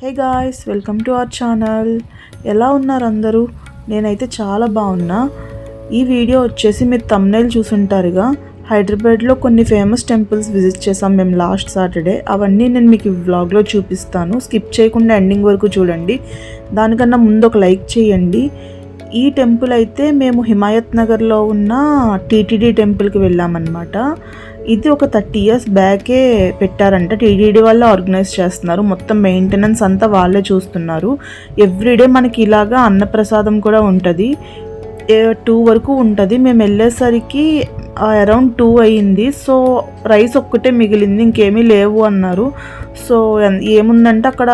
Hey guys, welcome to our channel. ఎలా ఉన్నారు అందరూ? నేనైతే చాలా బాగున్నా. ఈ వీడియో వచ్చేసి మీరు థంబ్నెయిల్ చూసుంటారుగా. హైదరాబాద్లో కొన్ని ఫేమస్ టెంపుల్స్ విజిట్ చేసాం మేము లాస్ట్ సాటర్డే. అవన్నీ నేను మీకు ఈ వ్లాగ్లో చూపిస్తాను. స్కిప్ చేయకుండా ఎండింగ్ వరకు చూడండి. దానికన్నా ముందు ఒక లైక్ చేయండి. ఈ టెంపుల్ అయితే మేము హిమాయత్ నగర్లో ఉన్న టీటీడీ టెంపుల్కి వెళ్ళామన్నమాట. ఇది ఒక 30 years బ్యాకే పెట్టారంట. టీటీడీ వాళ్ళు ఆర్గనైజ్ చేస్తున్నారు. మొత్తం మెయింటెనెన్స్ అంతా వాళ్ళే చూస్తున్నారు. ఎవ్రీడే మనకి ఇలాగా అన్నప్రసాదం కూడా ఉంటుంది. 2 వరకు ఉంటుంది. మేము వెళ్ళేసరికి అరౌండ్ 2 అయ్యింది. సో రైస్ ఒక్కటే మిగిలింది, ఇంకేమీ లేవు అన్నారు. సో ఏముందంటే అక్కడ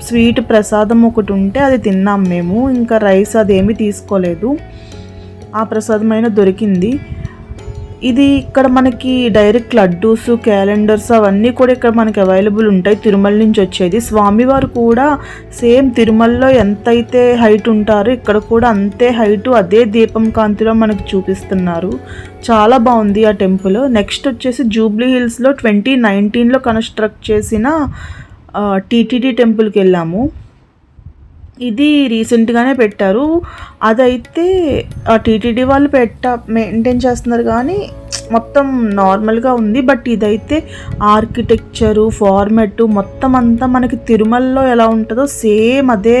స్వీట్ ప్రసాదం ఒకటి ఉంటే అది తిన్నాం మేము. ఇంకా రైస్ అదేమీ తీసుకోలేదు. ఆ ప్రసాదం అయినా దొరికింది. ఇది ఇక్కడ మనకి డైరెక్ట్ లడ్డూస్, క్యాలెండర్స్ అవన్నీ కూడా ఇక్కడ మనకి అవైలబుల్ ఉంటాయి. తిరుమల నుంచి వచ్చేది. స్వామివారు కూడా సేమ్ తిరుమలలో ఎంతైతే హైట్ ఉంటారో ఇక్కడ కూడా అంతే హైటు, అదే దీపం కాంతిలో మనకి చూపిస్తున్నారు. చాలా బాగుంది ఆ టెంపుల్. నెక్స్ట్ వచ్చేసి జూబ్లీ హిల్స్లో 2019లో కన్స్ట్రక్ట్ చేసిన టీటీడీ టెంపుల్కి వెళ్ళాము. ఇది రీసెంట్గానే పెట్టారు. అదైతే టీటీడీ వాళ్ళు మెయింటైన్ చేస్తున్నారు కానీ మొత్తం నార్మల్గా ఉంది. బట్ ఇదైతే ఆర్కిటెక్చరు, ఫార్మెట్ మొత్తం అంతా మనకి తిరుమలలో ఎలా ఉంటుందో సేమ్ అదే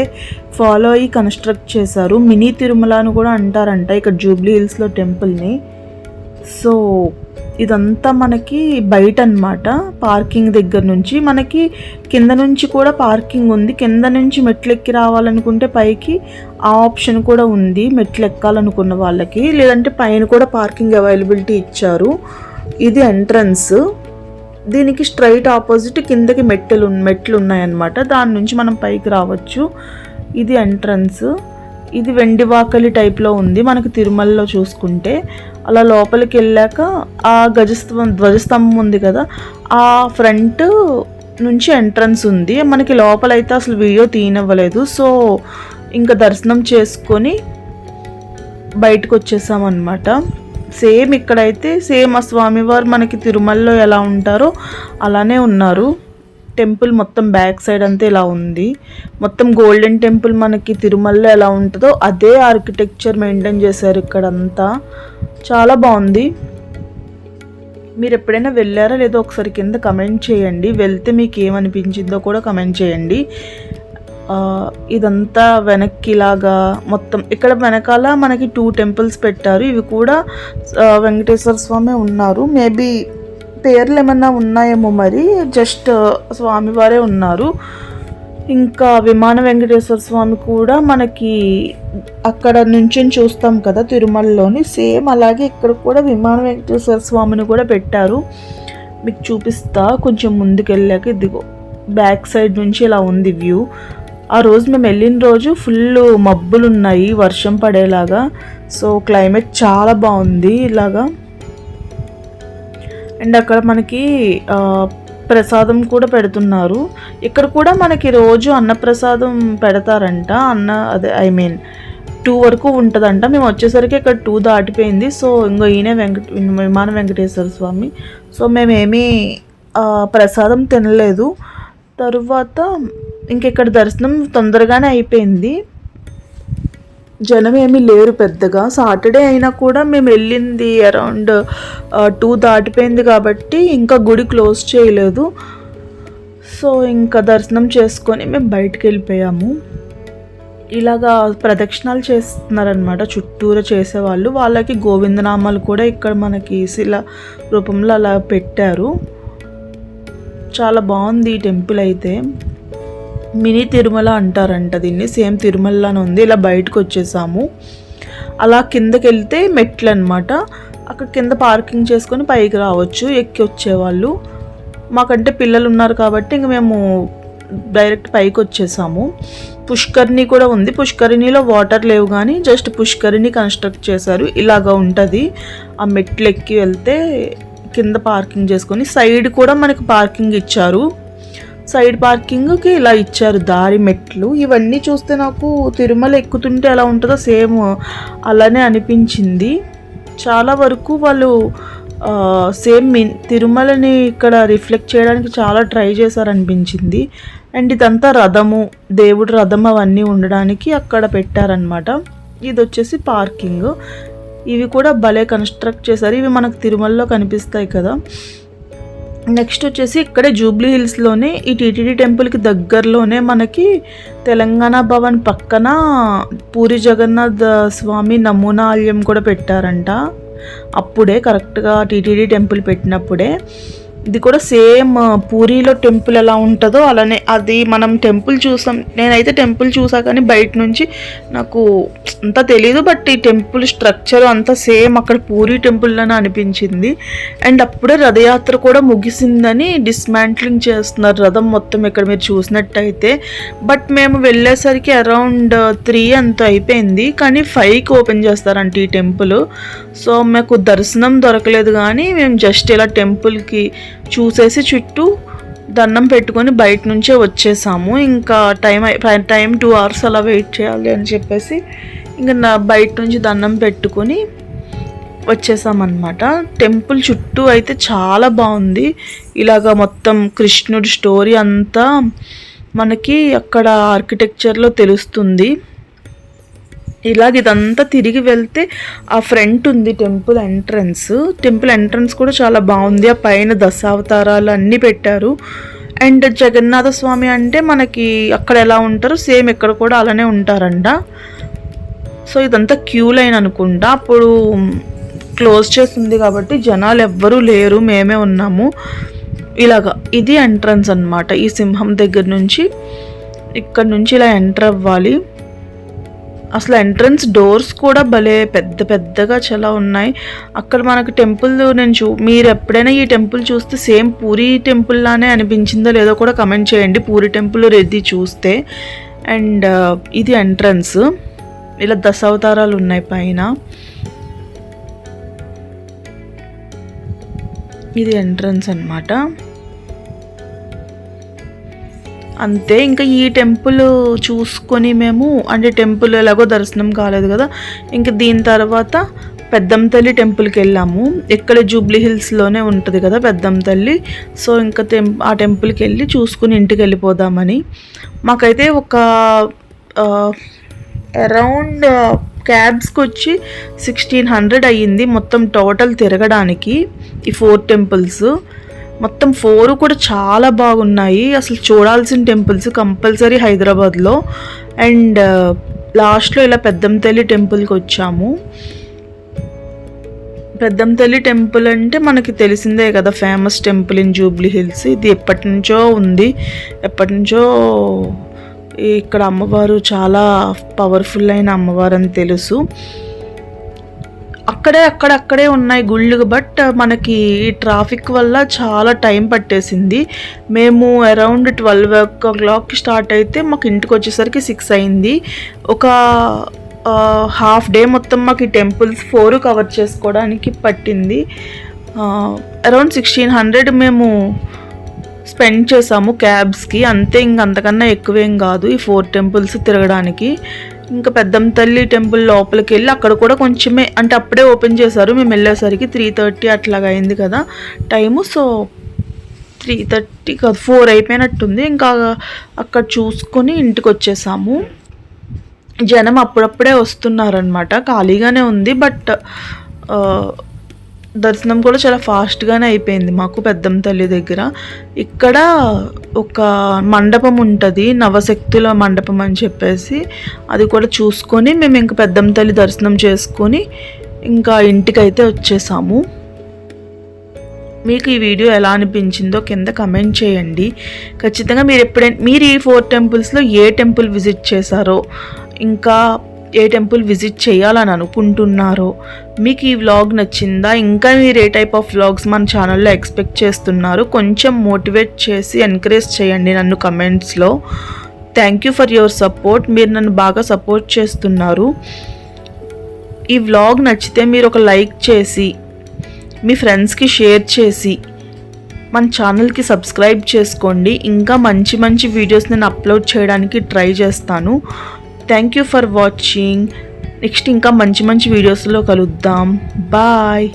ఫాలో అయ్యి కన్స్ట్రక్ట్ చేశారు. మినీ తిరుమల అని కూడా అంటారంట ఇక్కడ జూబ్లీ హిల్స్లో టెంపుల్ని. సో ఇదంతా మనకి బయట అన్నమాట. పార్కింగ్ దగ్గర నుంచి మనకి కింద నుంచి కూడా పార్కింగ్ ఉంది. కింద నుంచి మెట్లు ఎక్కి రావాలనుకుంటే పైకి ఆ ఆప్షన్ కూడా ఉంది, మెట్లు ఎక్కాలనుకున్న వాళ్ళకి. లేదంటే పైన కూడా పార్కింగ్ అవైలబిలిటీ ఇచ్చారు. ఇది ఎంట్రన్స్. దీనికి స్ట్రైట్ ఆపోజిట్ కిందకి మెట్లు ఉన్నాయన్నమాట. దాని నుంచి మనం పైకి రావచ్చు. ఇది ఎంట్రన్స్. ఇది వెండివాకలి టైప్లో ఉంది మనకి తిరుమలలో చూసుకుంటే. అలా లోపలికి వెళ్ళాక ఆ ధ్వజస్తంభం ఉంది కదా, ఆ ఫ్రంట్ నుంచి ఎంట్రన్స్ ఉంది. మనకి లోపలైతే అసలు వీడియో తీయనివ్వలేదు. సో ఇంకా దర్శనం చేసుకొని బయటకు వచ్చేసామన్నమాట. సేమ్ ఇక్కడైతే సేమ్ ఆ స్వామివారు మనకి తిరుమలలో ఎలా ఉంటారో అలానే ఉన్నారు. టెంపుల్ మొత్తం బ్యాక్ సైడ్ అంతా ఇలా ఉంది. మొత్తం గోల్డెన్ టెంపుల్ మనకి తిరుమలలో ఎలా ఉంటుందో అదే ఆర్కిటెక్చర్ మెయింటైన్ చేశారు ఇక్కడంతా. చాలా బాగుంది. మీరు ఎప్పుడైనా వెళ్ళారా లేదో ఒకసారి కింద కమెంట్ చేయండి. వెళ్తే మీకు ఏమనిపించిందో కూడా కమెంట్ చేయండి. ఇదంతా వెనక్కిలాగా మొత్తం ఇక్కడ వెనకాల మనకి 2 temples పెట్టారు. ఇవి కూడా వెంకటేశ్వర స్వామి ఉన్నారు. మేబీ పేర్లు ఏమన్నా ఉన్నాయేమో, మరి జస్ట్ స్వామివారే ఉన్నారు. ఇంకా విమాన వెంకటేశ్వర స్వామి కూడా మనకి అక్కడ నుంచి చూస్తాం కదా తిరుమలలోని, సేమ్ అలాగే ఇక్కడ కూడా విమాన వెంకటేశ్వర స్వామిని కూడా పెట్టారు. మీకు చూపిస్తా కొంచెం ముందుకెళ్ళాక. ఇదిగో బ్యాక్ సైడ్ నుంచి ఇలా ఉంది వ్యూ. ఆ రోజు మేము వెళ్ళిన రోజు ఫుల్ మబ్బులు ఉన్నాయి, వర్షం పడేలాగా. సో క్లైమేట్ చాలా బాగుంది ఇలాగా. అండ్ అక్కడ మనకి ప్రసాదం కూడా పెడుతున్నారు. ఇక్కడ కూడా మనకి రోజు అన్నప్రసాదం పెడతారంట. అదే 2 వరకు ఉంటుందంట. మేము వచ్చేసరికి ఇక్కడ 2 దాటిపోయింది. సో ఇంకో ఈయనే విమాన వెంకటేశ్వర స్వామి. సో మేమేమీ ప్రసాదం తినలేదు. తరువాత ఇంకెక్కడ దర్శనం తొందరగానే అయిపోయింది. జనం ఏమీ లేరు పెద్దగా. సాటర్డే అయినా కూడా మేము వెళ్ళింది అరౌండ్ 2 దాటిపోయింది కాబట్టి ఇంకా గుడి క్లోజ్ చేయలేదు. సో ఇంకా దర్శనం చేసుకొని మేము బయటకు వెళ్ళిపోయాము. ఇలాగా ప్రదక్షిణాలు చేస్తున్నారనమాట చుట్టూరా చేసేవాళ్ళు. వాళ్ళకి గోవిందనామాలు కూడా ఇక్కడ మనకి శిల రూపంలో అలా పెట్టారు. చాలా బాగుంది ఈ టెంపుల్ అయితే. మినీ తిరుమల అంటారంట దీన్ని. సేమ్ తిరుమలలోనే ఉంది. ఇలా బయటకు వచ్చేసాము. అలా కిందకి వెళ్తే మెట్లు అనమాట. అక్కడ కింద పార్కింగ్ చేసుకొని పైకి రావచ్చు ఎక్కి వచ్చేవాళ్ళు. మాకంటే పిల్లలు ఉన్నారు కాబట్టి ఇంక మేము డైరెక్ట్ పైకి వచ్చేసాము. పుష్కరిణి కూడా ఉంది. పుష్కరిణిలో వాటర్ లేవు కానీ జస్ట్ పుష్కరిణి కన్స్ట్రక్ట్ చేశారు. ఇలాగా ఉంటుంది. ఆ మెట్లు ఎక్కి వెళ్తే కింద పార్కింగ్ చేసుకొని సైడ్ కూడా మనకి పార్కింగ్ ఇచ్చారు. సైడ్ పార్కింగ్కి ఇలా ఇచ్చారు దారి మెట్లు. ఇవన్నీ చూస్తే నాకు తిరుమల ఎక్కుతుంటే ఎలా ఉంటుందో సేమ్ అలానే అనిపించింది. చాలా వరకు వాళ్ళు సేమ్ తిరుమలని ఇక్కడ రిఫ్లెక్ట్ చేయడానికి చాలా ట్రై చేశారనిపించింది. అండ్ ఇదంతా రథము, దేవుడి రథం అవన్నీ ఉండడానికి అక్కడ పెట్టారనమాట. ఇది వచ్చేసి పార్కింగ్. ఇవి కూడా భలే కన్స్ట్రక్ట్ చేశారు. ఇవి మనకు తిరుమలలో కనిపిస్తాయి కదా. నెక్స్ట్ వచ్చేసి ఇక్కడే జూబ్లీ హిల్స్లోనే ఈ టీటీడీ టెంపుల్కి దగ్గరలోనే మనకి తెలంగాణ భవన్ పక్కన పూరి జగన్నాథ్ స్వామి నమూనా ఆలయం కూడా పెట్టారంట. అప్పుడే కరెక్ట్గా టీటీడీ టెంపుల్ పెట్టినప్పుడే. ఇది కూడా సేమ్ పూరిలో టెంపుల్ ఎలా ఉంటుందో అలానే అది మనం టెంపుల్ చూసాం. నేనైతే టెంపుల్ చూసా కానీ బయట నుంచి నాకు అంతా తెలీదు. బట్ ఈ టెంపుల్ స్ట్రక్చర్ అంతా సేమ్ అక్కడ పూరి టెంపుల్లోనే అనిపించింది. అండ్ అప్పుడే రథయాత్ర కూడా ముగిసిందని డిస్మాంట్లింగ్ చేస్తున్నారు రథం మొత్తం ఇక్కడ మీరు చూసినట్టయితే. బట్ మేము వెళ్ళేసరికి అరౌండ్ 3 అంత అయిపోయింది. కానీ 5కి ఓపెన్ చేస్తారంట ఈ టెంపుల్. సో మాకు దర్శనం దొరకలేదు కానీ మేము జస్ట్ ఇలా టెంపుల్కి చూసేసి చుట్టూ దండం పెట్టుకొని బయట నుంచే వచ్చేసాము. ఇంకా టైం 2 hours అలా వెయిట్ చేయాలి అని చెప్పేసి ఇంకా బయట నుంచి దండం పెట్టుకొని వచ్చేసామన్నమాట. టెంపుల్ చుట్టూ అయితే చాలా బాగుంది. ఇలాగ మొత్తం కృష్ణుడి స్టోరీ అంతా మనకి అక్కడ ఆర్కిటెక్చర్లో తెలుస్తుంది. ఇలాగ ఇదంతా తిరిగి వెళ్తే ఆ ఫ్రంట్ ఉంది టెంపుల్ ఎంట్రన్స్ కూడా చాలా బాగుంది. ఆ పైన దశావతారాలు అన్నీ పెట్టారు. అండ్ జగన్నాథ స్వామి అంటే మనకి అక్కడ ఎలా ఉంటారో సేమ్ ఇక్కడ కూడా అలానే ఉంటారంట. సో ఇదంతా క్యూ లైన్ అనుకుంటా. అప్పుడు క్లోజ్ చేస్తుంది కాబట్టి జనాలు ఎవ్వరూ లేరు, మేమే ఉన్నాము. ఇలాగా ఇది ఎంట్రన్స్ అన్నమాట. ఈ సింహం దగ్గర నుంచి ఇక్కడ నుంచి ఇలా ఎంటర్ అవ్వాలి. అసలు ఎంట్రన్స్ డోర్స్ కూడా భలే పెద్దగా చాలా ఉన్నాయి. అక్కడ మనకు టెంపుల్ మీరు ఎప్పుడైనా ఈ టెంపుల్ చూస్తే సేమ్ పూరి టెంపుల్ లానే అనిపించిందో లేదో కూడా కమెంట్ చేయండి, పూరి టెంపుల్ రెడ్డి చూస్తే. అండ్ ఇది ఎంట్రన్స్. ఇలా దశావతారాలు ఉన్నాయి పైన. ఇది ఎంట్రన్స్ అన్నమాట. అంతే. ఇంకా ఈ టెంపుల్ చూసుకొని మేము అంటే టెంపుల్ ఎలాగో దర్శనం కాలేదు కదా, ఇంక దీని తర్వాత పెద్దమ్మ తల్లి టెంపుల్కి వెళ్ళాము. ఇక్కడ జూబ్లీ హిల్స్లోనే ఉంటుంది కదా పెద్దమ్మ తల్లి. సో ఇంకా ఆ టెంపుల్కి వెళ్ళి చూసుకుని ఇంటికి వెళ్ళిపోదామని. మాకైతే ఒక అరౌండ్ క్యాబ్స్కి వచ్చి 1600 అయ్యింది మొత్తం టోటల్ తిరగడానికి. ఈ 4 టెంపుల్స్ మొత్తం 4 కూడా చాలా బాగున్నాయి. అసలు చూడాల్సిన టెంపుల్స్ కంపల్సరీ హైదరాబాద్లో. అండ్ లాస్ట్లో ఇలా పెద్దమ్మ తల్లి టెంపుల్కి వచ్చాము. పెద్దమ్మ తల్లి టెంపుల్ అంటే మనకి తెలిసిందే కదా, famous temple in Jubilee hills. ఇది ఎప్పటి నుంచో ఉంది. ఇక్కడ అమ్మవారు చాలా పవర్ఫుల్ అయిన అమ్మవారు అని తెలుసు. అక్కడే ఉన్నాయి గుళ్ళు. బట్ మనకి ట్రాఫిక్ వల్ల చాలా టైం పట్టేసింది. మేము అరౌండ్ 12 o'clock స్టార్ట్ అయితే మాకు ఇంటికి వచ్చేసరికి 6 అయింది. ఒక హాఫ్ డే మొత్తం మాకు ఈ టెంపుల్స్ 4 కవర్ చేసుకోవడానికి పట్టింది. అరౌండ్ 1600 మేము స్పెండ్ చేసాము క్యాబ్స్కి. అంతే, అంతకన్నా ఎక్కువేం కాదు ఈ 4 టెంపుల్స్ తిరగడానికి. ఇంకా పెద్దమ్మ తల్లి టెంపుల్ లోపలికి వెళ్ళి అక్కడ కూడా కొంచెమే అంటే అప్పుడే ఓపెన్ చేశారు. మేము వెళ్ళేసరికి 3:30 అట్లాగా అయింది కదా టైము. సో 3:30 కాదు 4 అయిపోయినట్టుంది. ఇంకా అక్కడ చూసుకొని ఇంటికి వచ్చేసాము. జనం అప్పుడప్పుడే వస్తున్నారనమాట, ఖాళీగానే ఉంది. బట్ దర్శనం కూడా చాలా ఫాస్ట్గానే అయిపోయింది మాకు పెద్దమ్మ తల్లి దగ్గర. ఇక్కడ ఒక మండపం ఉంటుంది, నవశక్తుల మండపం అని చెప్పేసి, అది కూడా చూసుకొని మేము ఇంకా పెద్దమ్మ తల్లి దర్శనం చేసుకొని ఇంకా ఇంటికైతే వచ్చేసాము. మీకు ఈ వీడియో ఎలా అనిపించిందో కింద కమెంట్ చేయండి. ఖచ్చితంగా మీరు ఈ 4 టెంపుల్స్లో ఏ టెంపుల్ విజిట్ చేశారో, ఇంకా ఏ టెంపుల్ విజిట్ చేయాలని అనుకుంటున్నారో, మీకు ఈ వ్లాగ్ నచ్చిందా, ఇంకా మీరు ఏ టైప్ ఆఫ్ వ్లాగ్స్ మన ఛానల్లో ఎక్స్పెక్ట్ చేస్తున్నారు, కొంచెం మోటివేట్ చేసి ఎంకరేజ్ చేయండి నన్ను కమెంట్స్లో. Thank you for your support. మీరు నన్ను బాగా సపోర్ట్ చేస్తున్నారు. ఈ వ్లాగ్ నచ్చితే మీరు ఒక లైక్ చేసి మీ ఫ్రెండ్స్కి షేర్ చేసి మన ఛానల్కి సబ్స్క్రైబ్ చేసుకోండి. ఇంకా మంచి వీడియోస్ నేను అప్లోడ్ చేయడానికి ట్రై చేస్తాను. Thank you for watching. Next ఇంకా మంచి వీడియోస్లో కలుద్దాం. బాయ్.